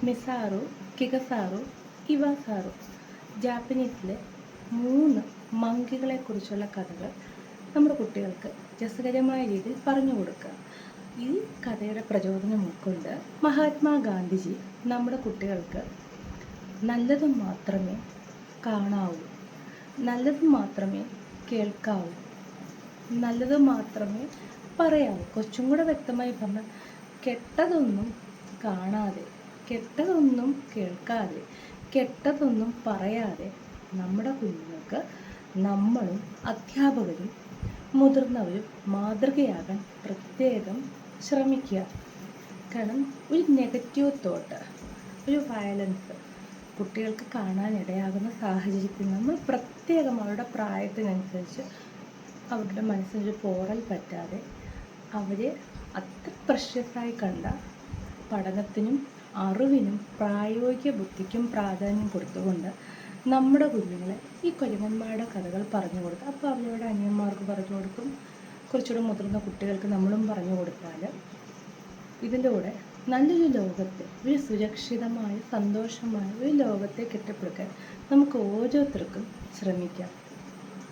മിസാറു, കിഗസാറു, ഇവാസാറു. ജാപ്പനീസിലെ 3 മങ്കികളെക്കുറിച്ചുള്ള കഥകൾ നമ്മുടെ കുട്ടികൾക്ക് രസകരമായ രീതിയിൽ പറഞ്ഞു കൊടുക്കുക. ഈ കഥയുടെ പ്രചോദനം ഉൾക്കൊണ്ട് മഹാത്മാഗാന്ധിജി നമ്മുടെ കുട്ടികൾക്ക് നല്ലത് മാത്രമേ കാണാവൂ, നല്ലത് മാത്രമേ കേൾക്കാവൂ, നല്ലത് മാത്രമേ പറയാവൂ, കുറച്ചും കൂടെ വ്യക്തമായി പറഞ്ഞാൽ കെട്ടതൊന്നും കാണാതെ, കെട്ടതൊന്നും കേൾക്കാതെ, കെട്ടതൊന്നും പറയാതെ നമ്മുടെ കുഞ്ഞുങ്ങൾക്ക് നമ്മളും അധ്യാപകരും മുതിർന്നവരും മാതൃകയാകാൻ പ്രത്യേകം ശ്രമിക്കുക. കാരണം ഒരു നെഗറ്റീവ് തോട്ട്, ഒരു വയലൻസ് കുട്ടികൾക്ക് കാണാനിടയാകുന്ന സാഹചര്യത്തിൽ നമ്മൾ പ്രത്യേകം അവരുടെ പ്രായത്തിനനുസരിച്ച് അവരുടെ മനസ്സിനൊരു പോറൽ പറ്റാതെ അവരെ അത്ര പ്രഷ്യസായി കണ്ട പഠനത്തിനും അറിവിനും പ്രായോഗിക ബുദ്ധിക്കും പ്രാധാന്യം കൊടുത്തുകൊണ്ട് നമ്മുടെ കുഞ്ഞുങ്ങളെ ഈ കുരങ്ങന്മാരുടെ കഥകൾ പറഞ്ഞു കൊടുക്കുക. അപ്പോൾ അവരുടെ അനിയന്മാർക്ക് പറഞ്ഞു കൊടുക്കും, കുറച്ചുകൂടെ മുതിർന്ന കുട്ടികൾക്ക് നമ്മളും പറഞ്ഞു കൊടുത്താൽ ഇതിലൂടെ നല്ലൊരു ലോകത്തെ, ഒരു സുരക്ഷിതമായ സന്തോഷമായ ഒരു ലോകത്തെ കെട്ടിപ്പടുക്കാൻ നമുക്ക് ഓരോരുത്തർക്കും ശ്രമിക്കാം.